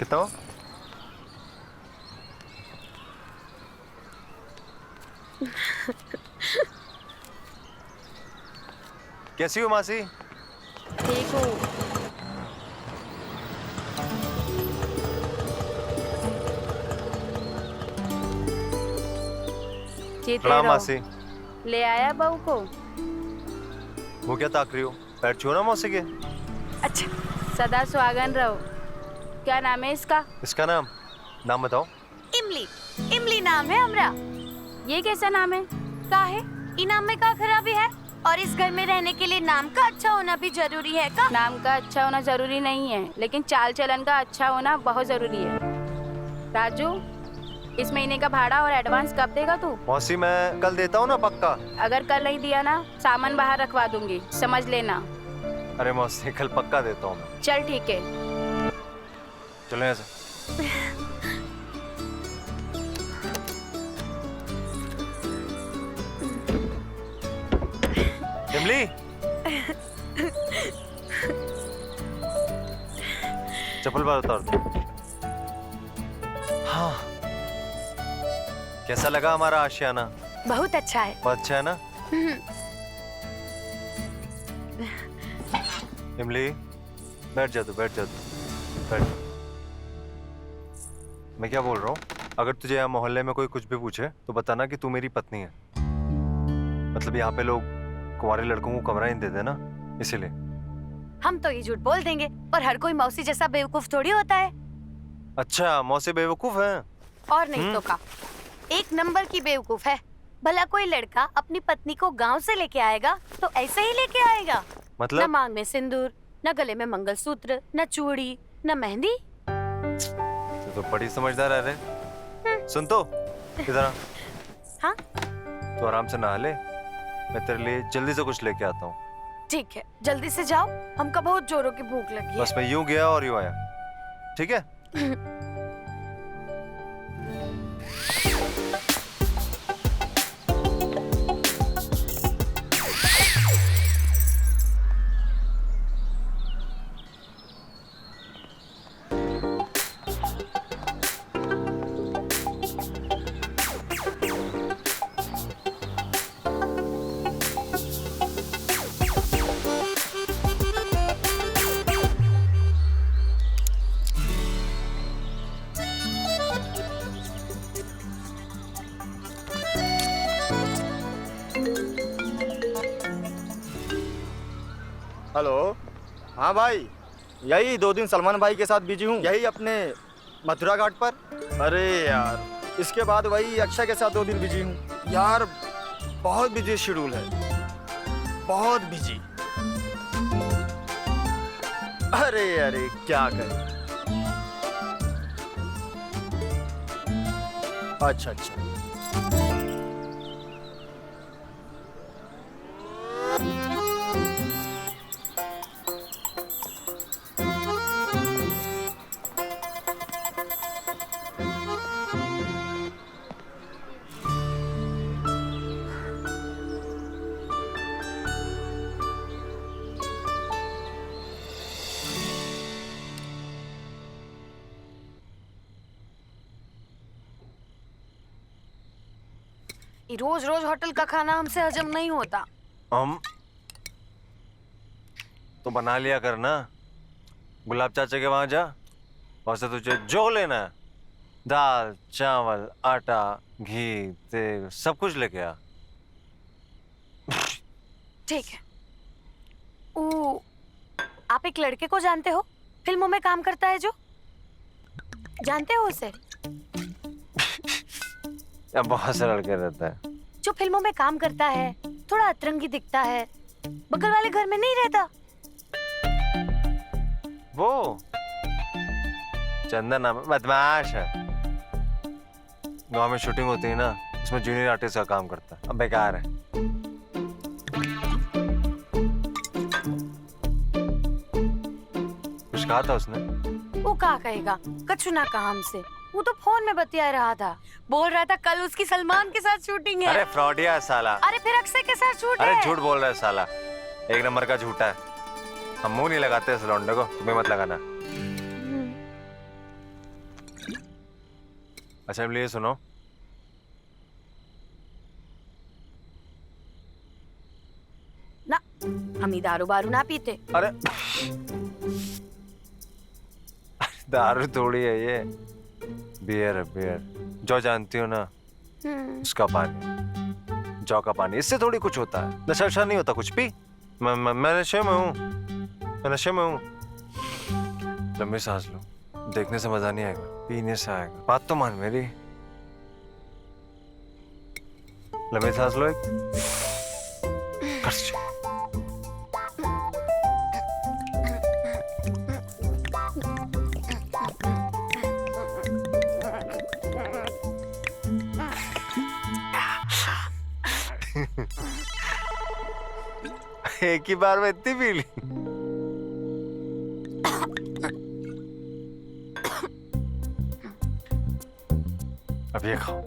कितना हो? कैसी हो मासी? ठीक हूँ। जीते प्रणाम रहो। मासी। ले आया बहू को? वो क्या ताक रही हो? पैर छुओ ना मौसी के। अच्छा, सदा सुहागन रहो। क्या नाम है इसका? इसका नाम बताओ। इमली। इमली नाम है हमरा। ये कैसा नाम है? का है? ई नाम में का खराबी है? और इस घर में रहने के लिए नाम का अच्छा होना भी जरूरी है का? नाम का अच्छा होना जरूरी नहीं है, लेकिन चाल चलन का अच्छा होना बहुत जरूरी है। राजू, इस महीने का भाड़ा और एडवांस कब देगा तू? मौसी मैं कल देता हूँ ना पक्का। अगर कल नहीं दिया ना, सामान बाहर रखवा दूंगी, समझ लेना। अरे मौसी कल पक्का देता हूँ मैं। चल ठीक है। चलो यहाँ से। इमली, चप्पल बाहर उतार दो। हाँ, कैसा लगा हमारा आशियाना? बहुत अच्छा है। बहुत अच्छा है ना? इमली, बैठ जा तू, बैठ जा तू, बैठ। मैं क्या बोल रहा हूँ, अगर तुझे यहाँ मोहल्ले में कोई कुछ भी पूछे तो बताना कि तू मेरी पत्नी है। मतलब यहाँ पे लोग कुंवारे लड़कों को कमरा ही नहीं देते ना, इसीलिए। हम तो ये झूठ बोल देंगे, पर हर कोई मौसी जैसा बेवकूफ थोड़ी होता है। अच्छा, मौसी बेवकूफ है? और नहीं तो का, एक नंबर की बेवकूफ है। भला कोई लड़का अपनी पत्नी को गांव से लेके आएगा तो ऐसे ही लेके आएगा? मतलब? न मांग में सिंदूर, न गले में मंगलसूत्र, न चूड़ी, न मेहंदी। तो बड़ी समझदार है रे। सुन तो, इधर आ। हाँ? तो आराम से नहा ले, मैं तेरे लिए जल्दी से कुछ लेके आता हूँ। ठीक है, जल्दी से जाओ, हमको बहुत जोरों की भूख लगी है। बस मैं यूं गया और यूं आया, ठीक है? हेलो। हाँ भाई, यही 2 दिन सलमान भाई के साथ बिजी हूँ, यही अपने मथुरा घाट पर। अरे यार, इसके बाद वही अक्षय के साथ 2 दिन बिजी हूँ यार। बहुत बिजी शेड्यूल है, बहुत बिजी। अरे अरे क्या करें। अच्छा अच्छा। रोज रोज होटल का खाना हमसे हजम नहीं होता। हम तो बना लिया कर ना, गुलाब चाचा के वहां जा, और से तुझे जो लेना है, दाल चावल आटा घी तेल सब कुछ लेके आ। ठीक है। आप एक लड़के को जानते हो, फिल्मों में काम करता है जो? जानते हो उसे? या बहुत से लड़के रहता है जो फिल्मों में काम करता है, थोड़ा अतरंगी दिखता है, बगल वाले घर में नहीं रहता। वो चंदन नाम है, बदमाश है। गांव में शूटिंग होती है ना, उसमें जूनियर आर्टिस्ट का काम करता है। अब बेकार है। कुछ कहा था उसने? वो क्या कहेगा, कछु ना कहा हमसे। वो तो फोन में बतिया रहा था, बोल रहा था कल उसकी सलमान के साथ शूटिंग है। अरे फ्रॉडिया है साला। अरे फिर अक्षय के साथ शूट है। अरे झूठ बोल रहा है साला, एक नंबर का झूठा है। हम मुंह नहीं लगाते इस लौंडे को, तुम्हें मत लगाना। अच्छा ये सुनो, ना, हम ही दारू बारू ना पीते। अरे दारू थोड़ी है ये, बियर है बियर। जो जानती हो ना, उसका पानी, जौ का पानी, इससे थोड़ी कुछ होता है। नशा वशा नहीं होता कुछ। पी, मैं नशे में हूँ, मैं नशे में हूँ। लंबी सांस लो, देखने से मजा नहीं आएगा, पीने से आएगा। बात तो मान मेरी। लंबी सांस लो एक, एक ही बार में इतनी पी ली। अब ये खाओ।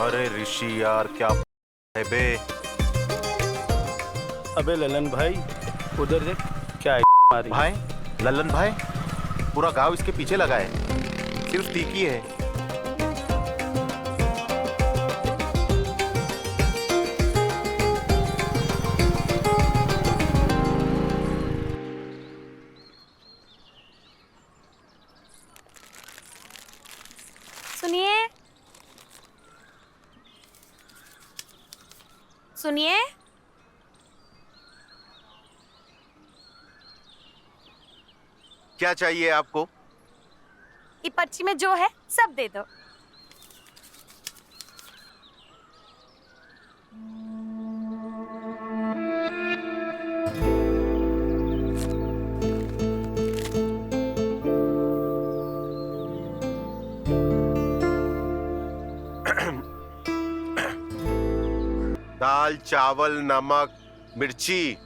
अरे ऋषि यार, क्या है बे? अबे ललन भाई, उधर देख, क्या मारी भाई, लल्लन भाई, पूरा गांव इसके पीछे लगा है, सिर्फ टीकी है। सुनिए, सुनिए, क्या चाहिए आपको? ये पर्ची में जो है सब दे दो। दाल, चावल, नमक, मिर्ची।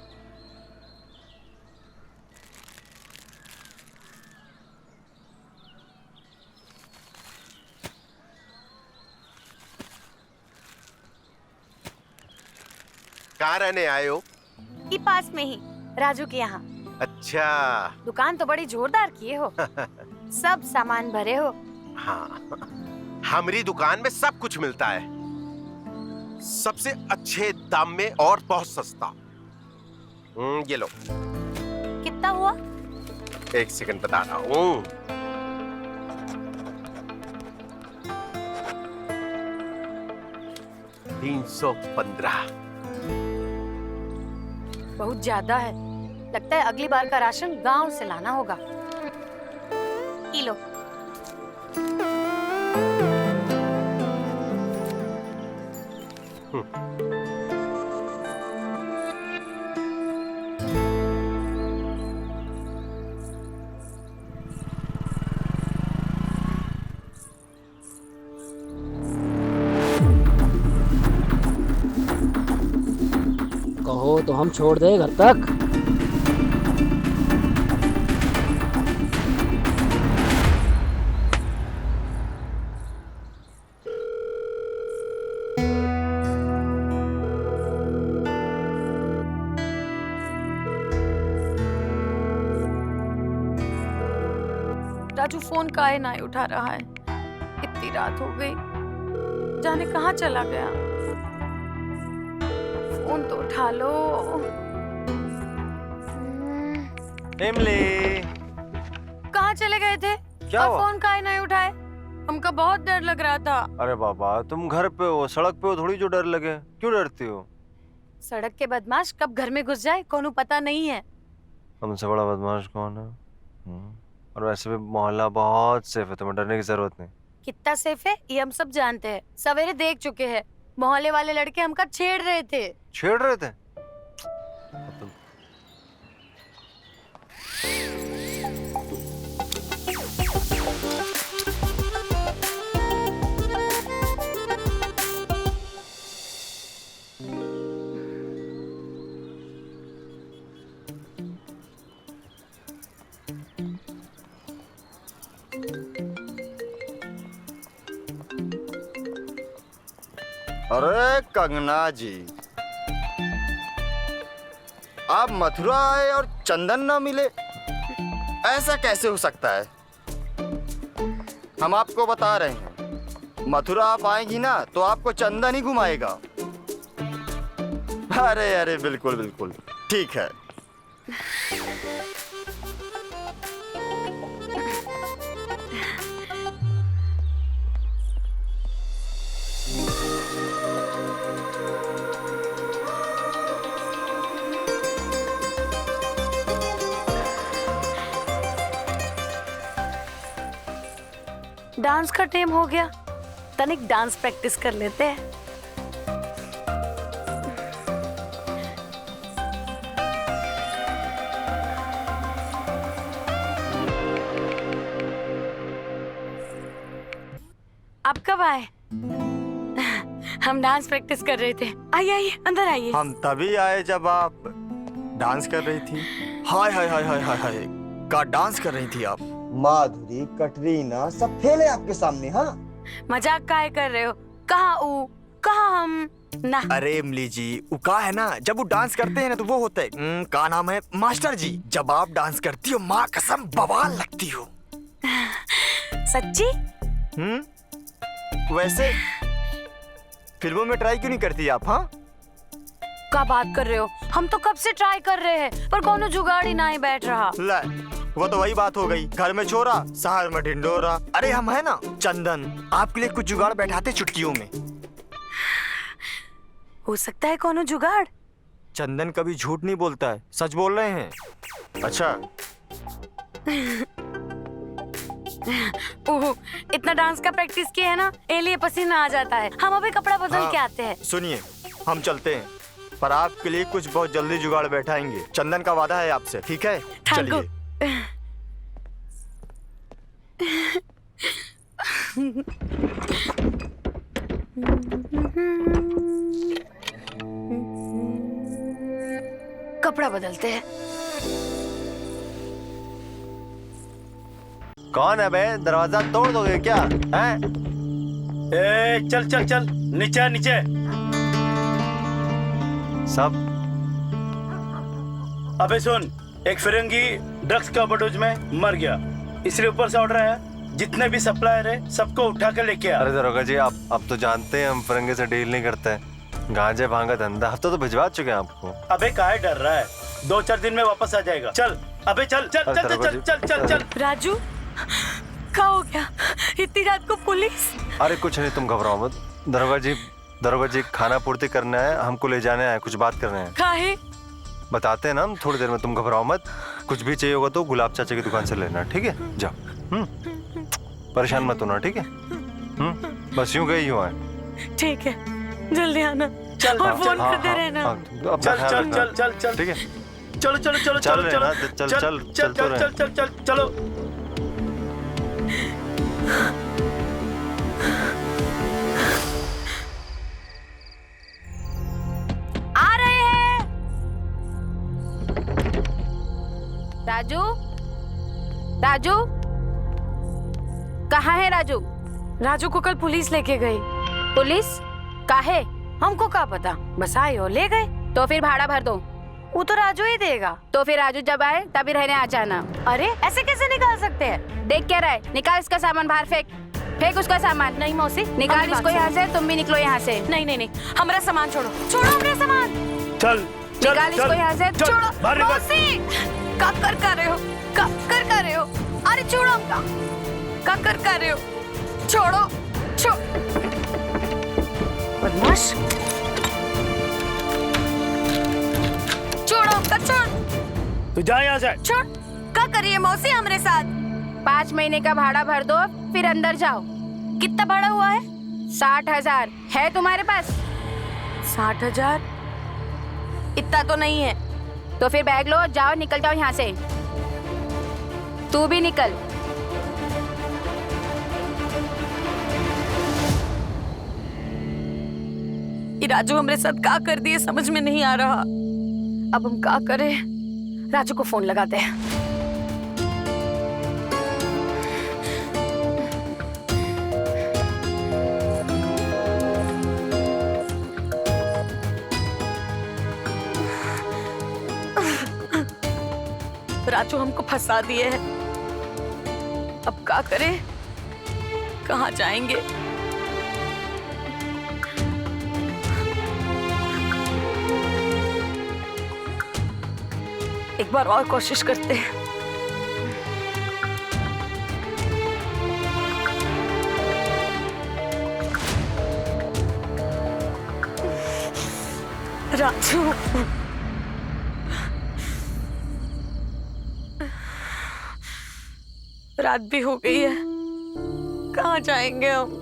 कहाँ रहने आए हो? ये पास में ही, राजू के यहाँ। अच्छा। दुकान तो बड़ी जोरदार किए हो। सब सामान भरे हो। हाँ, हमारी दुकान में सब कुछ मिलता है, सबसे अच्छे दाम में और बहुत सस्ता। ये लो। कितना हुआ? एक सेकंड बता रहा हूँ। 315। बहुत ज्यादा है, लगता है अगली बार का राशन गांव से लाना होगा। ये लो। कहो तो हम छोड़ दे घर तक। राजू फोन काहे ना उठा रहा है? इतनी रात हो गई, जाने कहाँ चला गया। फोन तो उठा लो। इमली, कहाँ चले गए थे? क्या और हुआ? फोन काहे नहीं उठाए? हमको बहुत डर लग रहा था। अरे बाबा, तुम घर पे हो, सड़क पे हो, थोड़ी जो डर लगे। क्यों डरती हो? सड़क के बदमाश कब घर में घुस जाए कोनो पता नहीं है। हमसे बड़ा बदमाश कौन है? और वैसे भी मोहल्ला बहुत सेफ है, तुम्हें डरने की जरूरत नहीं। कितना सेफ है ये हम सब जानते हैं, सवेरे देख चुके हैं। मोहल्ले वाले लड़के हमका छेड़ रहे थे। छेड़ रहे थे? अरे कंगना जी, आप मथुरा आए और चंदन ना मिले, ऐसा कैसे हो सकता है? हम आपको बता रहे हैं, मथुरा आप आएंगी ना तो आपको चंदन ही घुमाएगा। अरे अरे बिल्कुल बिल्कुल ठीक है। डांस का टाइम हो गया, तनिक डांस प्रैक्टिस कर लेते हैं। आप कब आए? हम डांस प्रैक्टिस कर रहे थे। आइए आइए अंदर आइए। हम तभी आए जब आप डांस कर रही थी। हाय हाय हाय हाय हाय हाय, का डांस कर रही थी आप। माधुरी, कटरीना सब फेले आपके सामने। हाँ, मजाक काहे कर रहे हो? कहाँ ऊ, कहाँ हम ना। अरे इमली जी, उका है ना, जब वो डांस करते हैं ना तो वो होता है का नाम है मास्टर जी। जब आप डांस करती हो माँ कसम बवाल लगती हो। सच्ची? वैसे फिल्मों में ट्राई क्यों नहीं करती आप? हाँ, क्या बात कर रहे हो? हम तो कब से ट्राई कर रहे हैं पर कोनो जुगाड़ ही नहीं बैठ रहा। ले, वो तो वही बात हो गई, घर में छोरा शहर में ढिंडोरा। अरे हम है ना चंदन, आपके लिए कुछ जुगाड़ बैठाते चुटकियों में। हो सकता है कोनो जुगाड़। चंदन कभी झूठ नहीं बोलता है, सच बोल रहे हैं। अच्छा ओह, इतना डांस का प्रैक्टिस किया है ना, इसलिए पसीना आ जाता है। हम अभी कपड़ा बदल के आते हैं। सुनिए, हम चलते हैं, पर आपके लिए कुछ बहुत जल्दी जुगाड़ बैठाएंगे। चंदन का वादा है आपसे, ठीक है? चलिए। कपड़ा बदलते हैं। कौन है बे? दरवाजा तोड़ दोगे क्या? हैं? ए, चल चल चल, नीचे नीचे। सब अबे सुन, एक फिरंगी ड्रग्स का ओवरडोज में मर गया, इसलिए ऊपर से ऑर्डर आया, जितने भी सप्लायर है सबको उठा कर लेके आ। अरे दरोगा जी, आप अब तो जानते हैं हम फिरंगी से डील नहीं करते हैं। गांजे भांगा धंधा हफ्ता तो भिजवा चुके हैं आपको। अबे काहे डर रहा है? 2-4 दिन में वापस आ जाएगा। चल अबे चल चल चल चल चल चल चल चल। राजू, क्या हो गया? इतनी रात को पुलिस? अरे कुछ नहीं, तुम घबराओ मत। दरोगा जी खाना पूर्ति करना है, हमको ले जाने आए, कुछ बात करना है। काहे? बताते हैं ना हम थोड़ी देर में, तुम घबराओ मत। कुछ भी चाहिए होगा तो गुलाब चाचा की दुकान से लेना, ठीक है? जाओ। परेशान मत होना, ठीक है? बस यूं गई हुआ है। ठीक है, जल्दी आना। चल और फोन करते रहना। चल चल चल चल चल, ठीक है? चलो चलो चलो चल चलो रहे ना, चल चल चल तो रहे। चल चल चल चलो। आ रहे हैं। राजू, राजू, कहाँ है राजू? राजू को कल पुलिस लेके गई। पुलिस? काहे? हमको क्या पता, बस आए और ले गए। तो फिर भाड़ा भर दो। वो तो राजू ही देगा। तो फिर राजू जब आए तभी रहने आ जाना। अरे ऐसे कैसे निकाल सकते हैं? देख क्या रहा है? निकाल इसका सामान बाहर, फेंक फेंक उसका सामान। नहीं मौसी, निकाल इसको यहाँ से, तुम भी निकलो यहाँ से। नहीं नहीं नहीं, हमारा सामान छोड़ो, छोड़ो हमारा सामान। चल चल निकाल इसको यहाँ से, छोड़ो बाहर निकल। मौसी, क्या कर रहे हो? क्या कर रहे हो? अरे छोड़ो हमका, क्या कर रहे हो? छोड़ो, बदमाश, छोड़ो हमका, छोड़। तू जा यहाँ से। छोड़। क्या करिए मौसी हमारे साथ? 5 महीने का भाड़ा भर दो, फिर अंदर जाओ। कितना भाड़ा हुआ है? 60,000 है तुम्हारे पास? 60,000? इतना तो नहीं है। तो फिर बैग लो, जाओ, निकल जाओ यहाँ से। तू भी निकल। ये राजू हमारे साथ क्या कर दिए समझ में नहीं आ रहा। अब हम क्या करें? राजू को फोन लगाते हैं। राजू हमको फंसा दिए है। अब क्या करें, कहाँ जाएंगे? एक बार और कोशिश करते हैं। राजू, रात भी हो गई है, कहाँ जाएंगे हम?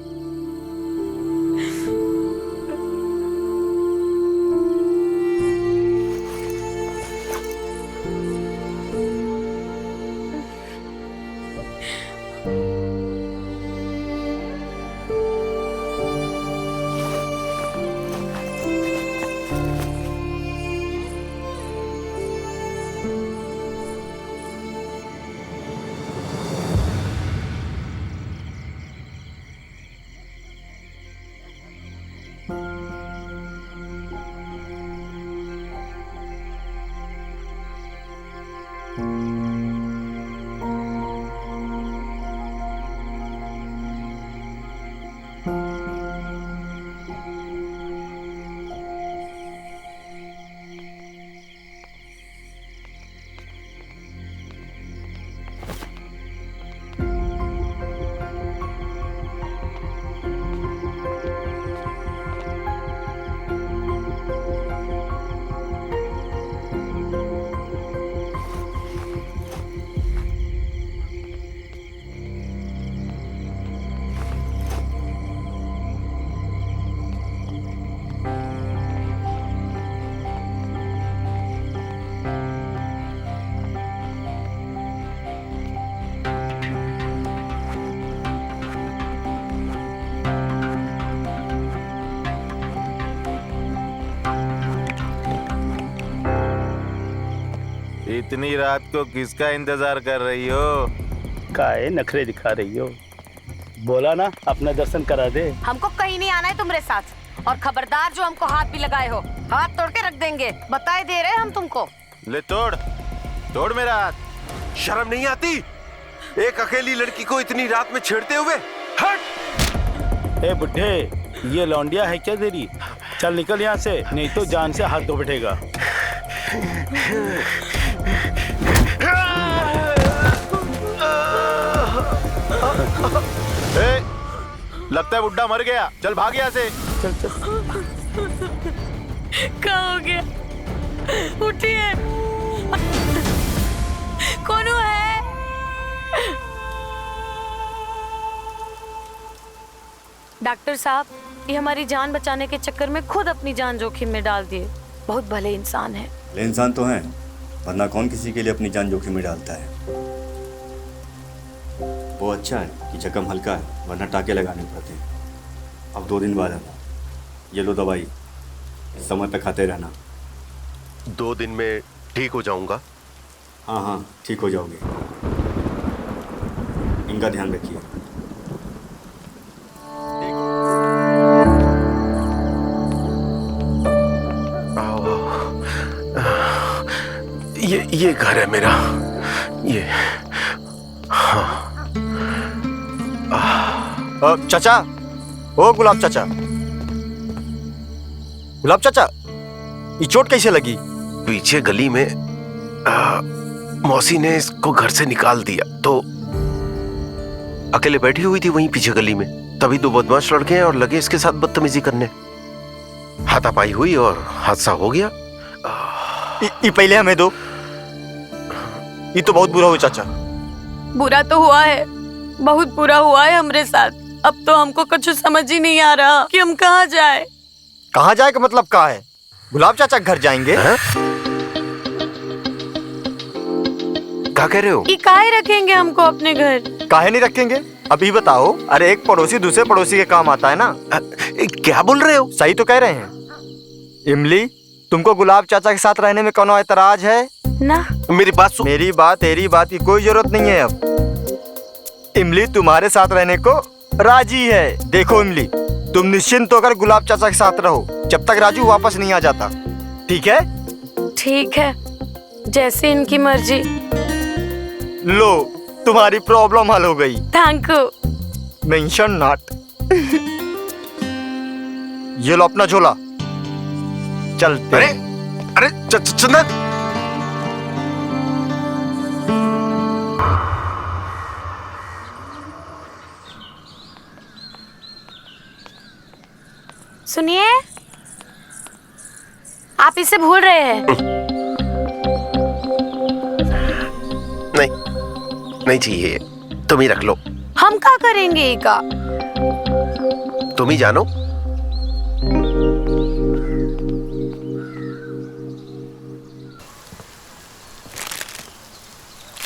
इतनी रात को किसका इंतजार कर रही हो? काहे नखरे दिखा रही हो? बोला ना अपना दर्शन करा दे। हमको कहीं नहीं आना है तुम्हारे साथ, और खबरदार जो हमको हाथ भी लगाए हो, हाथ तोड़ के रख देंगे, बताए दे रहे हम तुमको। ले तोड़, तोड़ मेरा हाथ। शर्म नहीं आती एक अकेली लड़की को इतनी रात में छेड़ते हुए? हट! ए बुड्ढे, ये लौंडिया है क्या तेरी? चल निकल यहाँ से, नहीं तो जान से हाथ धो बैठेगा। ए, लगता है बुड्ढा मर गया, चल भाग यहाँ से। चल चल। क्या हो गया? उठिए, कौन है? डॉक्टर साहब, ये हमारी जान बचाने के चक्कर में खुद अपनी जान जोखिम में डाल दिए। बहुत भले इंसान है। भले इंसान तो हैं, वरना कौन किसी के लिए अपनी जान जोखिम में डालता है। वो अच्छा है कि जख्म हल्का है, वरना टाके लगाने पड़ते हैं। अब 2 दिन बाद आना, ये लो दवाई, समय पे खाते रहना। 2 दिन में ठीक हो जाऊंगा? हाँ हाँ, ठीक हो जाओगे। इनका ध्यान रखिए। ये घर है मेरा, ये। हाँ। चाचा, ओ गुलाब चाचा, गुलाब चाचा, ये चोट कैसे लगी? पीछे गली में मौसी ने इसको घर से निकाल दिया, तो अकेले बैठी हुई थी वहीं पीछे गली में, तभी 2 बदमाश लड़के हैं और लगे इसके साथ बदतमीजी करने। हाथापाई हुई और हादसा हो गया। ये पहले हमें दो। ये तो बहुत बुरा हुआ चाचा। बुरा तो हुआ है, बहुत बुरा हुआ है हमरे साथ। अब तो हमको कुछ समझ ही नहीं आ रहा कि हम कहाँ जाए। कहाँ जाए का मतलब कहाँ है? गुलाब चाचा घर जाएंगे। क्या कह रहे हो? कि काहे रखेंगे हमको अपने घर? काहे नहीं रखेंगे? अभी बताओ। अरे एक पड़ोसी दूसरे पड़ोसी के काम आता है ना। क्या बोल रहे हो? सही तो कह रहे हैं। इमली, तुमको गुलाब चाचा के साथ रहने में कोनो एतराज है? ना। मेरी बात सुन। मेरी बात तेरी बात की कोई जरूरत नहीं है। अब इमली तुम्हारे साथ रहने को राजी है। देखो इमली, तुम निश्चिंत होकर गुलाब चाचा के साथ रहो जब तक राजू वापस नहीं आ जाता। ठीक है? ठीक है, जैसे इनकी मर्जी। लो तुम्हारी प्रॉब्लम हल हो गई। Thank you. Mention not. ये लो अपना झोला, चलते। अरे अरे चंदन, सुनिए, आप इसे भूल रहे हैं। नहीं चाहिए, तुम ही रख लो। हम क्या करेंगे का? तुम ही जानो।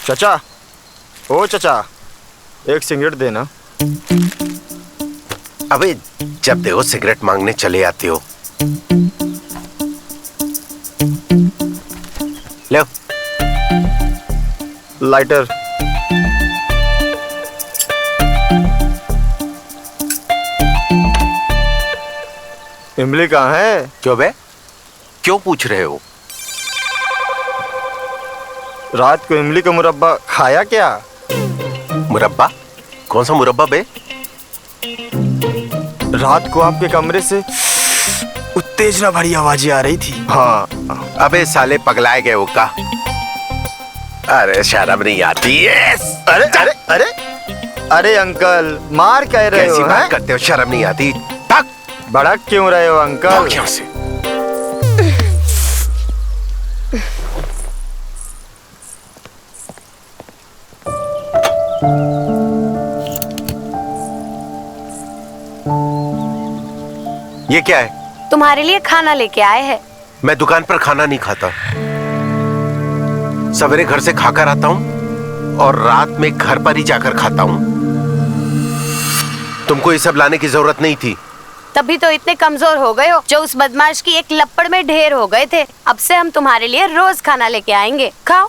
चाचा, ओ चाचा, एक सिगरेट देना। अबे जब देखो सिगरेट मांगने चले आते हो। लो लाइटर। इमली कहाँ है? क्यों बे, क्यों पूछ रहे हो? रात को इमली का मुरब्बा खाया क्या? मुरब्बा? कौन सा मुरब्बा बे? रात को आपके कमरे से उत्तेजना भरी आवाजें आ रही थी। हाँ। अबे साले पगलाए गए हो का? अरे शर्म नहीं आती है? अरे अरे अरे अरे अंकल, मार कह रहे हो? कैसी बात करते हो, शर्म नहीं आती? भड़क क्यों रहे हो अंकल? क्यों से? ये क्या है? तुम्हारे लिए खाना लेके आए हैं। मैं दुकान पर खाना नहीं खाता, सवेरे घर से खाकर आता हूँ और रात में घर पर ही जाकर खाता हूँ। तुमको ये सब लाने की जरूरत नहीं थी। तभी तो इतने कमजोर हो गए हो जो उस बदमाश की एक लपड़ में ढेर हो गए थे। अब से हम तुम्हारे लिए रोज खाना लेके आएंगे, खाओ।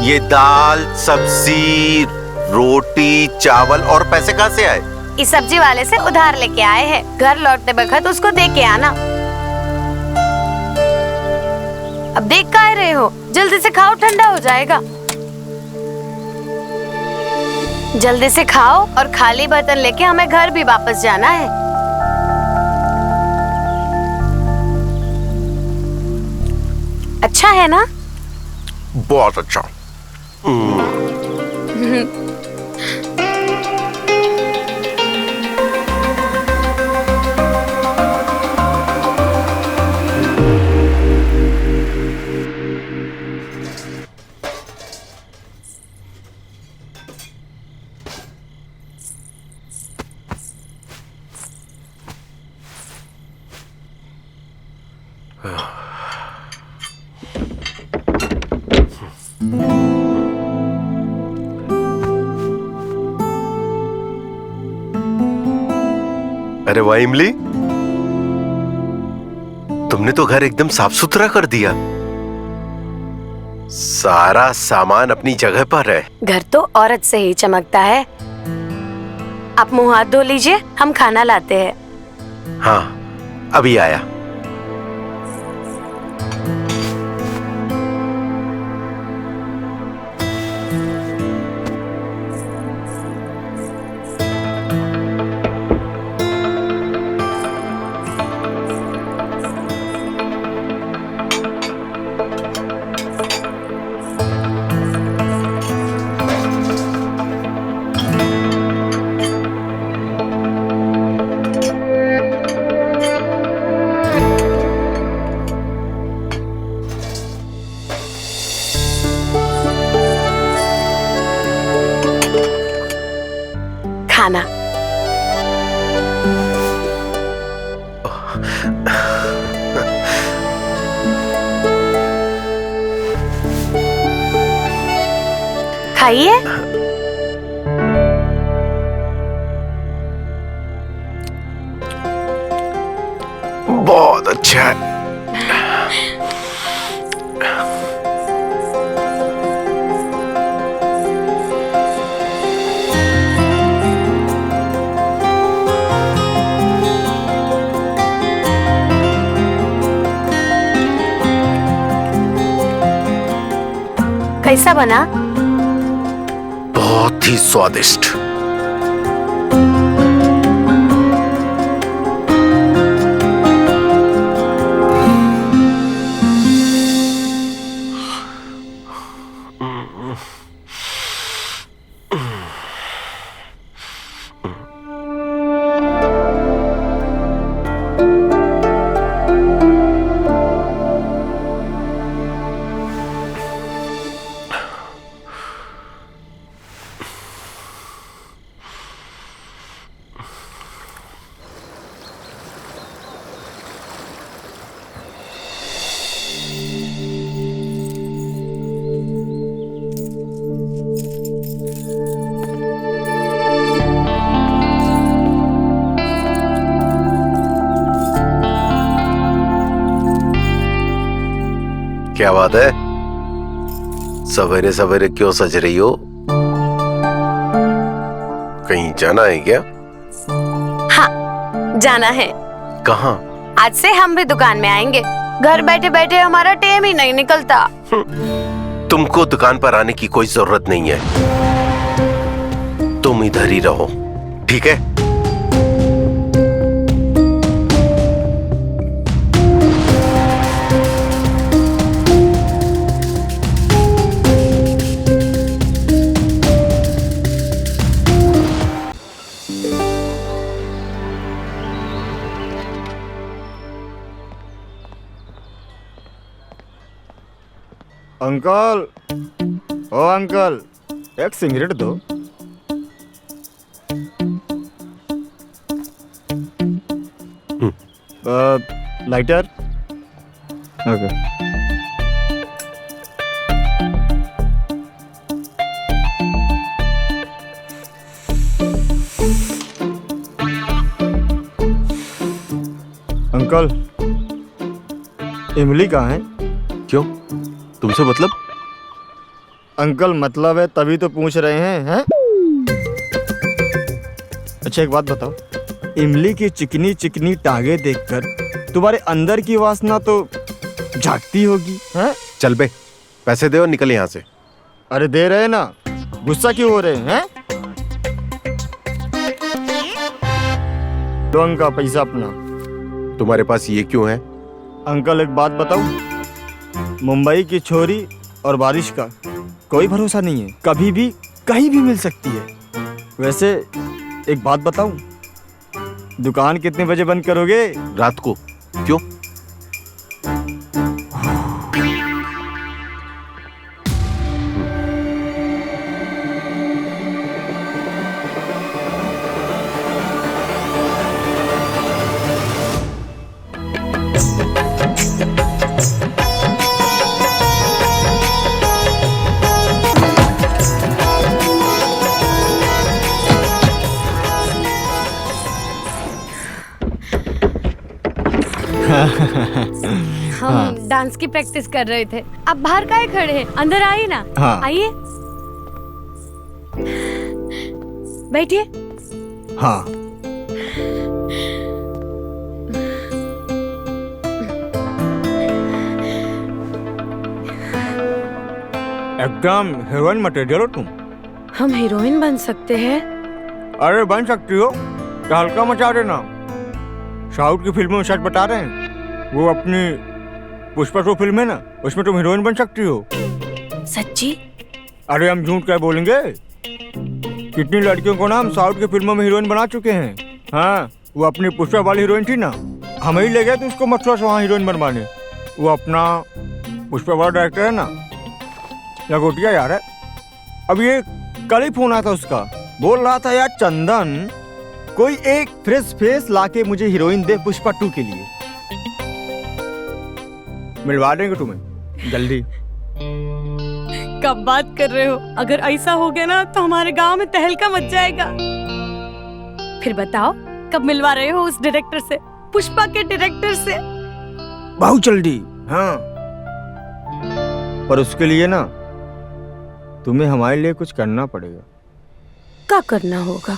ये दाल, सब्जी, रोटी, चावल और पैसे कहाँ से आए? इस सब्जी वाले से उधार लेके आए हैं। घर लौटते वक्त उसको दे के आना। अब देख क्या रहे हो, जल्दी से खाओ, ठंडा हो जाएगा। जल्दी से खाओ और खाली बर्तन लेके हमें घर भी वापस जाना है। अच्छा है ना? बहुत अच्छा। अरे वाह इमली, तुमने तो घर एकदम साफ सुथरा कर दिया। सारा सामान अपनी जगह पर है। घर तो औरत से ही चमकता है। आप मुंह हाथ धो लीजिए, हम खाना लाते हैं। हाँ, अभी आया। खाना। खाइए। बहुत अच्छा है। कैसा बना? बहुत ही स्वादिष्ट। क्या बात है, सवेरे सवेरे क्यों सज रही हो? कहीं जाना है क्या? हाँ, जाना है। कहाँ? आज से हम भी दुकान में आएंगे। घर बैठे बैठे हमारा टाइम ही नहीं निकलता। तुमको दुकान पर आने की कोई जरूरत नहीं है, तुम इधर ही रहो, ठीक है? अंकल, ओ अंकल, एक सिगरेट दो। लाइटर। ओके। अंकल, इमली कहाँ है? क्यों, तुमसे मतलब? अंकल मतलब है तभी तो पूछ रहे हैं? अच्छा एक बात बताओ, इमली की चिकनी चिकनी टांगे देखकर तुम्हारे अंदर की वासना तो जागती होगी, हैं? चल बे, पैसे दे और निकल यहाँ से। अरे दे रहे ना, गुस्सा क्यों हो रहे हैं? लो अंकल पैसा अपना। तुम्हारे पास ये क्यों है? अंकल एक बात बताऊं, मुंबई की छोरी और बारिश का कोई भरोसा नहीं है, कभी भी कहीं भी मिल सकती है। वैसे एक बात बताऊं, दुकान कितने बजे बंद करोगे? रात को। क्यों? हम डांस की प्रैक्टिस कर रहे थे। अब बाहर काहे खड़े हैं? अंदर आइए ना। हाँ। आइए, बैठिए। हाँ। एकदम हीरोइन मटेरियल हो तुम। हम हीरोइन बन सकते हैं? अरे बन सकती हो, तो हल्का मचा देना। साउथ की फिल्मों में सच बता रहे हैं, वो अपनी पुष्पा 2 फिल्म है ना, उसमें तुम हीरोइन बन सकती हो। सच्ची? अरे हम झूठ क्या बोलेंगे, कितनी लड़कियों को ना हम साउथ की फिल्मों में हीरोइन बना चुके हैं। हाँ, वो अपनी पुष्पा वाली हीरोइन थी ना, हम ही ले गए थे उसको मथुरा से वहाँ हीरोइन बनवाने। वो अपना पुष्पा वाला डायरेक्टर है ना, लंगोटिया यार है। अब ये कल ही फोन आया था उसका, बोल रहा था यार चंदन कोई एक फ्रेश फेस लाके मुझे हीरोइन दे पुष्पा 2 के लिए। मिलवा देंगे तुम्हें जल्दी। कब बात कर रहे हो? अगर ऐसा हो गया ना तो हमारे गांव में तहलका मच जाएगा। फिर बताओ कब मिलवा रहे हो उस डायरेक्टर से, पुष्पा के डायरेक्टर से? बहुत जल्दी। हाँ, पर उसके लिए ना तुम्हें हमारे लिए कुछ करना पड़ेगा। क्या करना होगा?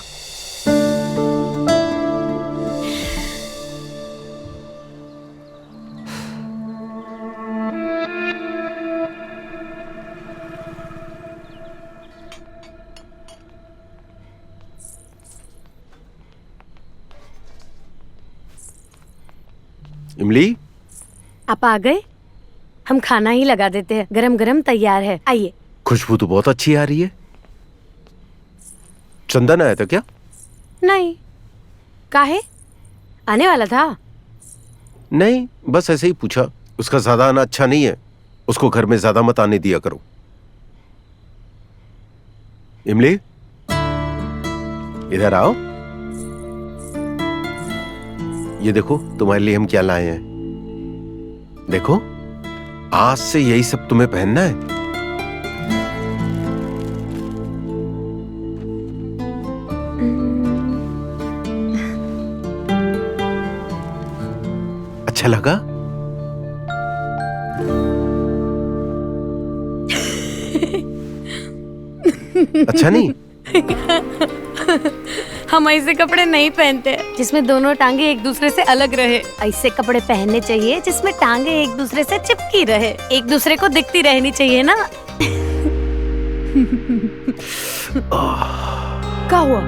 इमली, आप आ गए? हम खाना ही लगा देते हैं, गरम गरम तैयार है, आइए। खुशबू तो बहुत अच्छी आ रही है। चंदन आया था क्या? नहीं, काहे? आने वाला था? नहीं, बस ऐसे ही पूछा। उसका ज्यादा आना अच्छा नहीं है, उसको घर में ज्यादा मत आने दिया करो। इमली, इधर आओ। ये देखो तुम्हारे लिए हम क्या लाए हैं। देखो, आज से यही सब तुम्हें पहनना है। अच्छा लगा? अच्छा नहीं? हम ऐसे कपड़े नहीं पहनते जिसमें दोनों टांगे एक दूसरे से अलग रहे। ऐसे कपड़े पहनने चाहिए जिसमें टांगे एक दूसरे से चिपकी रहे, एक दूसरे को दिखती रहनी चाहिए ना। क्या हुआ?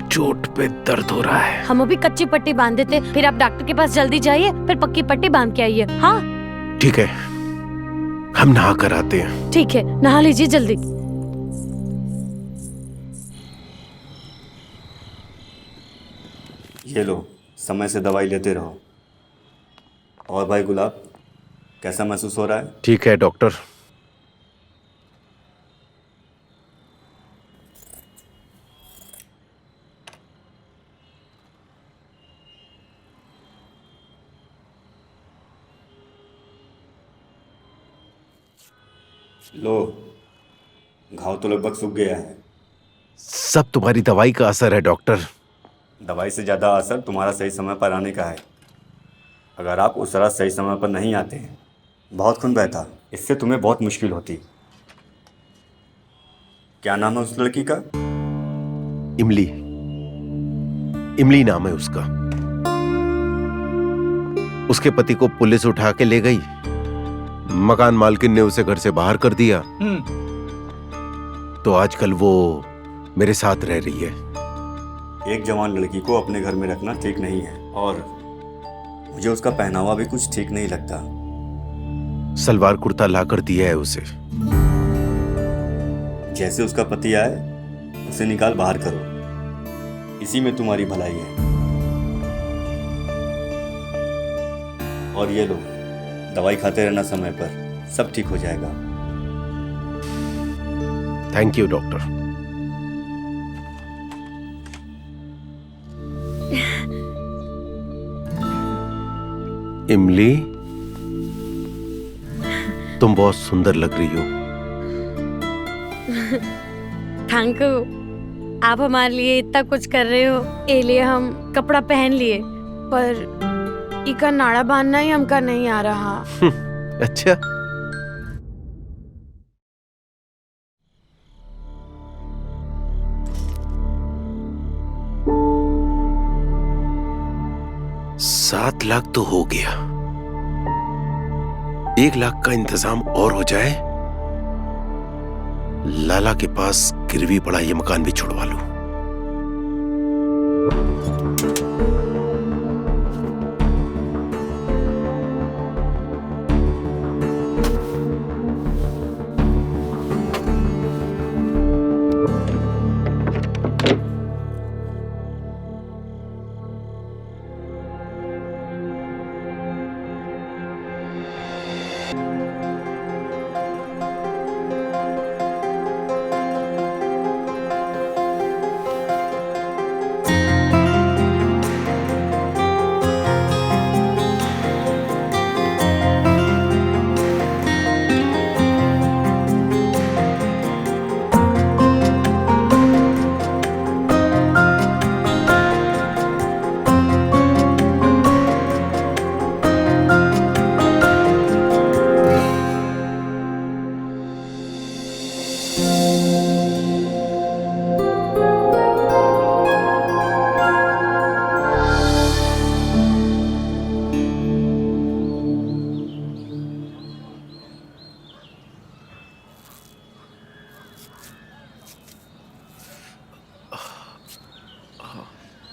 चोट पे दर्द हो रहा है। हम अभी कच्ची पट्टी बांध देते, फिर आप डॉक्टर के पास जल्दी जाइए, फिर पक्की पट्टी बांध के आइए। हाँ ठीक है, हम नहा कर आते हैं। ठीक है, नहा लीजिए जल्दी। ये लो, समय से दवाई लेते रहो। और भाई गुलाब, कैसा महसूस हो रहा है? ठीक है डॉक्टर। लो, घाव तो लगभग सूख गया है। सब तुम्हारी दवाई का असर है डॉक्टर। दवाई से ज़्यादा असर तुम्हारा सही समय पर आने का है। अगर आप उस तरह सही समय पर नहीं आते, बहुत खून बहता, इससे तुम्हें बहुत मुश्किल होती। क्या नाम है उस लड़की का? इमली। इमली नाम है उसका। उसके पति को पुलिस उठा के ले गई। मकान मालकिन ने उसे घर से बाहर कर दिया। तो आजकल वो मेरे साथ रह रही है। एक जवान लड़की को अपने घर में रखना ठीक नहीं है, और मुझे उसका पहनावा भी कुछ ठीक नहीं लगता। सलवार कुर्ता ला कर दिया है उसे। जैसे उसका पति आए, उसे निकाल बाहर करो। इसी में तुम्हारी भलाई है। और ये लो, दवाई खाते रहना समय पर, सब ठीक हो जाएगा। Thank you doctor. इमली, तुम बहुत सुंदर लग रही हो। Thank you. आप हमारे लिए इतना कुछ कर रहे हो, ये लिए हम कपड़ा पहन लिए, पर इका नाड़ा बांधना ही हमका नहीं आ रहा। अच्छा, $7 लाख तो हो गया। 1 लाख का इंतजाम और हो जाए, लाला के पास गिरवी पड़ा ये मकान भी छुड़वा लूं।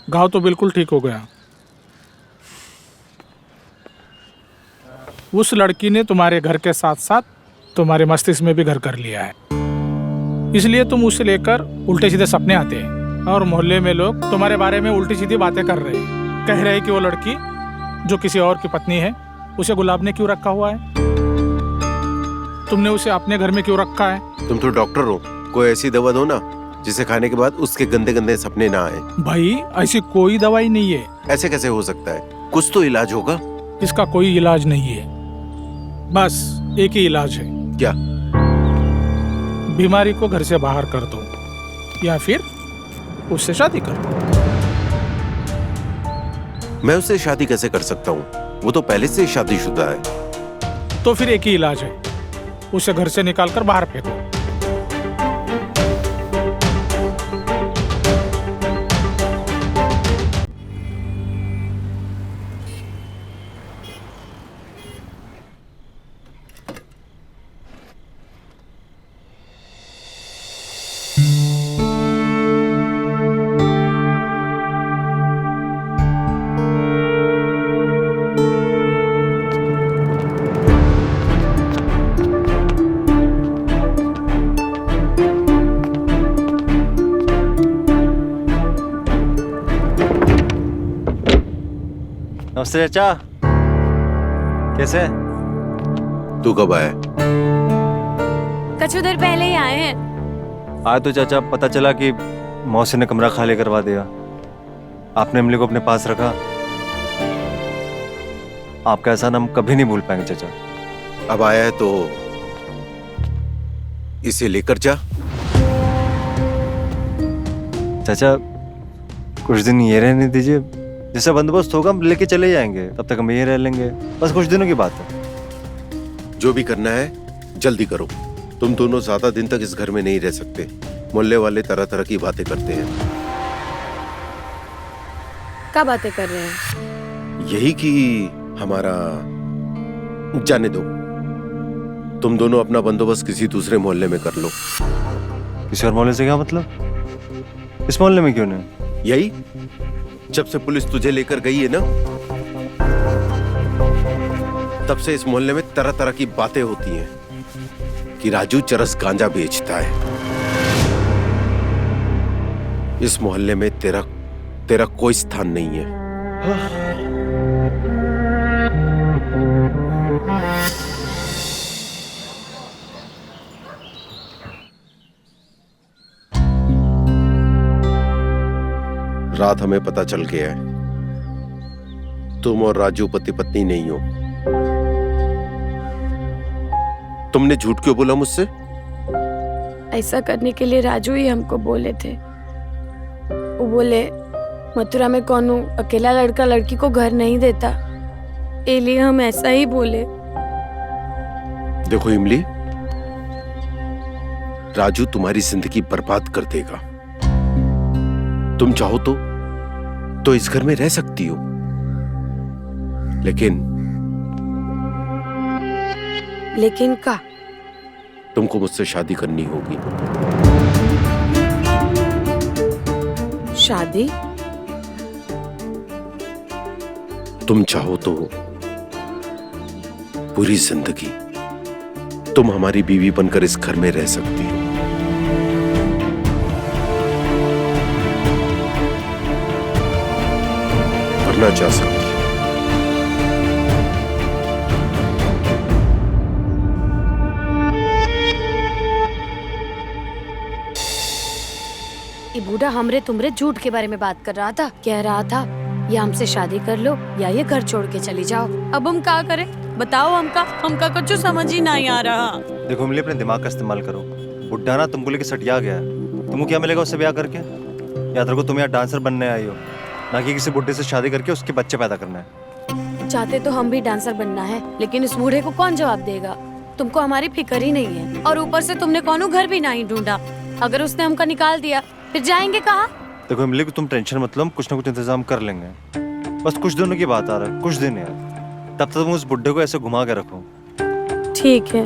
घाव तो बिल्कुल ठीक हो गया। उस लड़की ने तुम्हारे घर के साथ साथ तुम्हारे मस्तिष्क में भी घर कर लिया है, इसलिए तुम उसे लेकर उल्टे सीधे सपने आते हैं और मोहल्ले में लोग तुम्हारे बारे में उल्टी सीधी बातें कर रहे हैं। कह रहे हैं कि वो लड़की जो किसी और की पत्नी है, उसे गुलाब ने क्यों रखा हुआ है, तुमने उसे अपने घर में क्यों रखा है। तुम तो डॉक्टर हो, कोई ऐसी दवा दो ना जिसे खाने के बाद उसके गंदे गंदे सपने ना आए। भाई ऐसी कोई दवाई नहीं है। ऐसे कैसे हो सकता है? कुछ तो इलाज होगा। इसका कोई इलाज नहीं है, बस एक ही इलाज है। क्या? बीमारी को घर से बाहर कर दो या फिर उससे शादी कर दो। मैं उससे शादी कैसे कर सकता हूँ? वो तो पहले से ही शादीशुदा है। तो फिर एक ही इलाज है, उसे घर से निकालकर बाहर फेंको। नमस्ते चाचा, कैसे हैं? तू कब आया? कुछ देर पहले ही आए हैं। आज तो चाचा पता चला कि मौसी ने कमरा खाली करवा दिया। आपने इमली को अपने पास रखा। आपका एहसान हम कभी नहीं भूल पाएंगे चाचा। अब आया है तो इसे लेकर जा। चाचा कुछ दिन ये रहने दीजिए, जैसे बंदोबस्त होगा हम लेके चले जाएंगे, तब तक हम यहीं रह लेंगे। बस कुछ दिनों की बात है। जो भी करना है जल्दी करो। तुम दोनों ज्यादा दिन तक इस घर में नहीं रह सकते। मोहल्ले वाले तरह तरह की बातें करते हैं। क्या बातें कर रहे हैं? यही कि हमारा जाने दो। तुम दोनों अपना बंदोबस्त किसी दूसरे मोहल्ले में कर लो। किसी और मोहल्ले से क्या मतलब? इस मोहल्ले में क्यों नहीं? यही जब से पुलिस तुझे लेकर गई है ना, तब से इस मोहल्ले में तरह तरह की बातें होती हैं कि राजू चरस गांजा बेचता है। इस मोहल्ले में तेरा कोई स्थान नहीं है। रात हमें पता चल गया है तुम और राजू पति पत्नी नहीं हो। तुमने झूठ क्यों बोला मुझसे? ऐसा करने के लिए राजू ही हमको बोले थे। वो बोले मथुरा में कौन अकेला लड़का लड़की को घर नहीं देता, इसलिए हम ऐसा ही बोले। देखो इमली, राजू तुम्हारी जिंदगी बर्बाद कर देगा। तुम चाहो तो इस घर में रह सकती हो, लेकिन का? तुमको मुझसे शादी करनी होगी। शादी? तुम चाहो तो पूरी जिंदगी तुम हमारी बीवी बनकर इस घर में रह सकती हो। वरना जा सकती हो। ये बूढ़ा हमरे तुमरे झूठ के बारे में बात कर रहा था। कह रहा था या हमसे शादी कर लो या ये घर छोड़ के चली जाओ। अब हम क्या करें बताओ? हमका कुछ समझ ही नहीं आ रहा। देखो इमली, अपने दिमाग का इस्तेमाल करो। बुड्ढा ना तुमको लेके सटिया गया है। तुमको क्या मिलेगा उससे ब्याह करके? याद रखो तुम यहाँ डांसर बनने आई हो, ना कि किसी बुड्ढे से शादी करके उसके बच्चे पैदा करना है। चाहते तो हम भी डांसर बनना है, लेकिन इस बूढ़े को कौन जवाब देगा? तुमको हमारी फिक्र ही नहीं है, और ऊपर से तुमने कौन घर भी नहीं ढूंढा। अगर उसने हमका निकाल दिया फिर जाएंगे कहाँ? देखो इमली, तुम टेंशन मत लो, हम कुछ ना कुछ इंतजाम कर लेंगे। बस कुछ दिनों की बात आ रहा है, कुछ दिन यार। तब तक तुम उस बुड्ढे को ऐसे घुमा के रखो। ठीक है।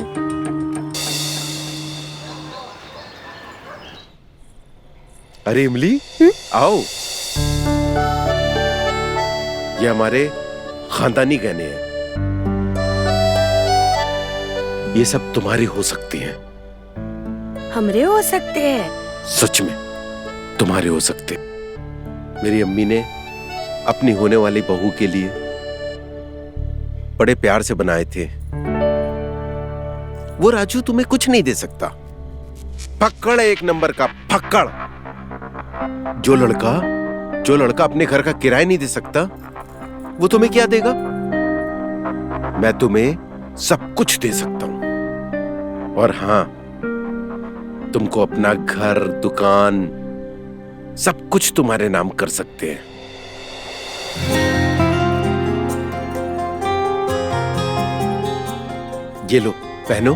अरे इमली, आओ। ये हमारे खानदानी गहने हैं। ये सब तुम्हारी हो सकती है। हमरे हो सकते हैं। सच में तुम्हारे हो सकते। मेरी अम्मी ने अपनी होने वाली बहू के लिए बड़े प्यार से बनाए थे। वो राजू तुम्हें कुछ नहीं दे सकता। फक्कड़ है, एक नंबर का फक्कड़। जो लड़का अपने घर का किराया नहीं दे सकता, वो तुम्हें क्या देगा? मैं तुम्हें सब कुछ दे सकता हूं। और हां, तुमको अपना घर, दुकान, सब कुछ तुम्हारे नाम कर सकते हैं। ये लो, पहनो।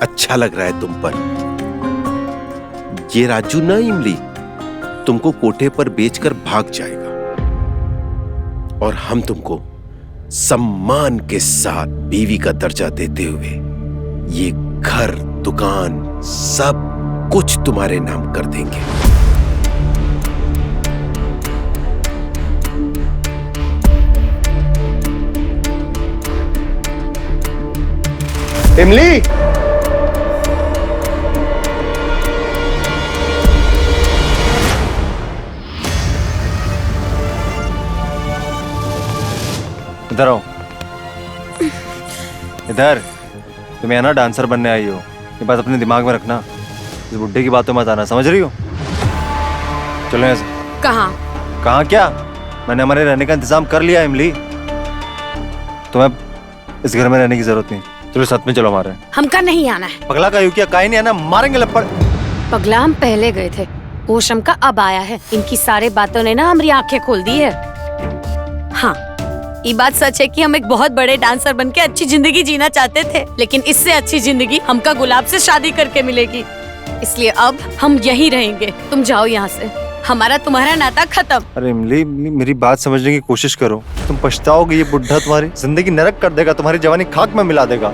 अच्छा लग रहा है तुम पर। ये राजू ना इमली तुमको कोठे पर बेचकर भाग जाएगा और हम तुमको सम्मान के साथ बीवी का दर्जा देते हुए ये घर, दुकान, सब कुछ तुम्हारे नाम कर देंगे। इमली, इधर आओ। इधर। तुम यहाँ ना डांसर बनने आई हो, ये बात अपने दिमाग में रखना। इस बुड्ढे की बातों मत आना, समझ रही हो? चलो यहाँ से। कहाँ क्या? मैंने हमारे रहने का इंतजाम कर लिया इमली। तुम्हें इस घर में रहने की जरूरत नहीं। चलो साथ में चलो हमारे। हमका नहीं आना है। पगला का क्या काहे नहीं आना? मारेंगे लपड़। पगला हम पहले गए थे, ओशम का अब आया है। इनकी सारे बातों ने ना हमारी आंखें खोल दी है। हाँ, ये बात सच है कि हम एक बहुत बड़े डांसर बनके अच्छी जिंदगी जीना चाहते थे, लेकिन इससे अच्छी जिंदगी हमका गुलाब से शादी करके मिलेगी। इसलिए अब हम यहीं रहेंगे। तुम जाओ यहाँ से, हमारा तुम्हारा नाता खत्म। अरे इमली, मेरी बात समझने की कोशिश करो। तुम पछताओगे। ये बुढ़ा तुम्हारी जिंदगी नरक कर देगा, तुम्हारी जवानी खाक में मिला देगा।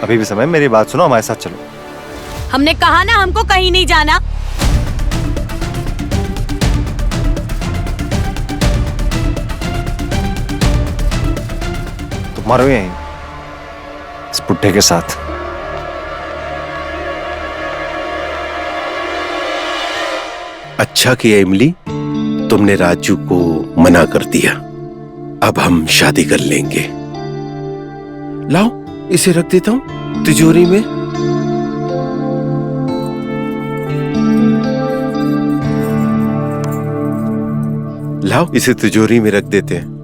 अभी भी समय, मेरी बात सुनो, हमारे साथ चलो। हमने कहा ना हमको कहीं नहीं जाना। मारो यहीं इस बुड्ढे के साथ। अच्छा किया इमली, तुमने राजू को मना कर दिया। अब हम शादी कर लेंगे। लाओ, इसे रख देता हूं तिजोरी में। लाओ, इसे तिजोरी में रख देते हैं।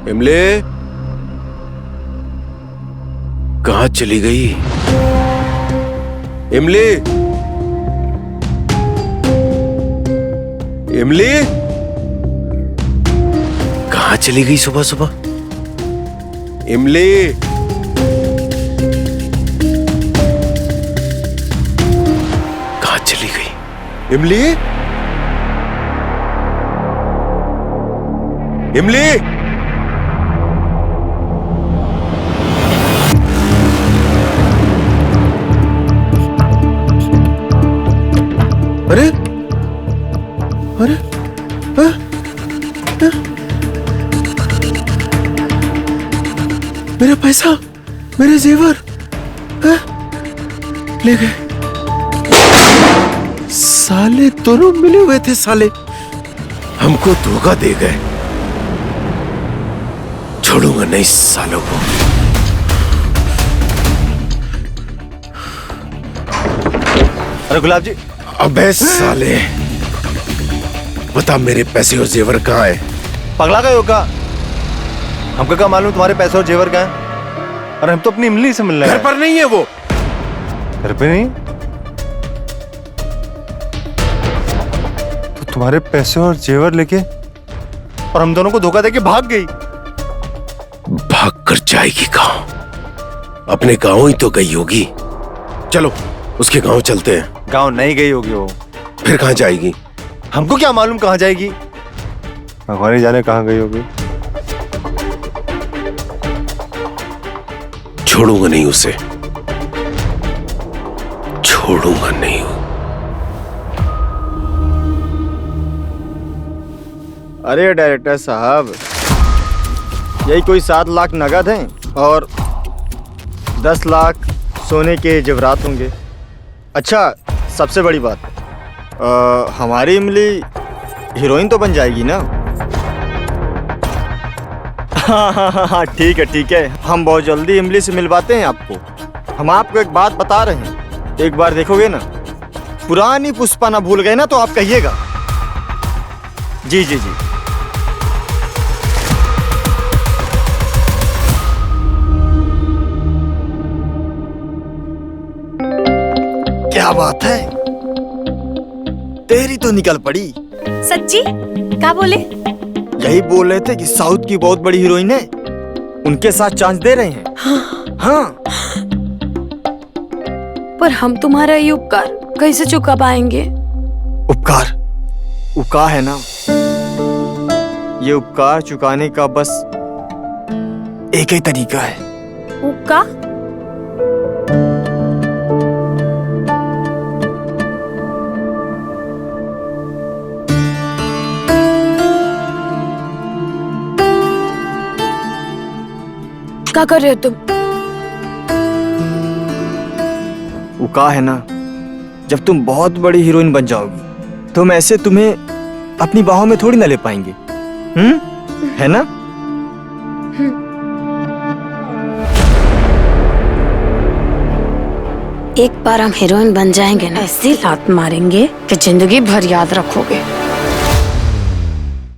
इमली, कहाँ चली गई? इमली, इमली, कहाँ चली गई सुबह सुबह? इमली, कहाँ चली गई? इमली, इमली, अरे अरे मेरा पैसा, मेरे जेवर ले गए। साले दोनों मिले हुए थे। साले हमको धोखा दे गए। छोड़ूंगा नहीं सालों को। अरे गुलाब जी। अबे साले, बता मेरे पैसे और जेवर कहाँ है? पगला गए हो का? हमको क्या मालूम तुम्हारे पैसे और जेवर कहाँ है? अरे हम तो अपनी इमली से मिलने घर पर नहीं है वो। घर पे नहीं? तो तुम्हारे पैसे और जेवर लेके और हम दोनों को धोखा देके भाग गई। भाग कर जाएगी कहाँ? अपने गांव ही तो गई होगी। चलो उसके गांव चलते हैं। गांव नहीं गई होगी वो। फिर कहाँ जाएगी? हमको क्या मालूम कहाँ जाएगी? भगवान ही जाने कहाँ गई होगी। छोड़ूंगा नहीं उसे, छोड़ूंगा नहीं। अरे डायरेक्टर साहब, यही कोई 7 लाख नगद हैं और 10 लाख सोने के जेवरात होंगे। अच्छा, सबसे बड़ी बात, हमारी इमली हीरोइन तो बन जाएगी ना? हाँ, ठीक है, हम बहुत जल्दी इमली से मिलवाते हैं आपको। हम आपको एक बात बता रहे हैं, एक बार देखोगे ना, पुरानी पुष्पा ना भूल गए ना तो आप कहिएगा। जी। क्या बात है, तेरी तो निकल पड़ी। सच्ची? क्या बोले? यही बोल रहे थे कि साउथ की बहुत बड़ी हीरोइन है, उनके साथ चांस दे रहे हैं। हाँ। पर हम तुम्हारा ये उपकार कैसे चुका पाएंगे? उपकार है ना, ये उपकार चुकाने का बस एक ही तरीका है। उपकार? क्या कर रहे हो तुम? उका है ना, जब तुम बहुत बड़ी हीरोइन बन जाओगी तो हम ऐसे तुम्हें अपनी बाहों में थोड़ी ना ले पाएंगे। है ना? एक बार हम हीरोइन बन जाएंगे ना, ऐसी लात मारेंगे कि जिंदगी भर याद रखोगे।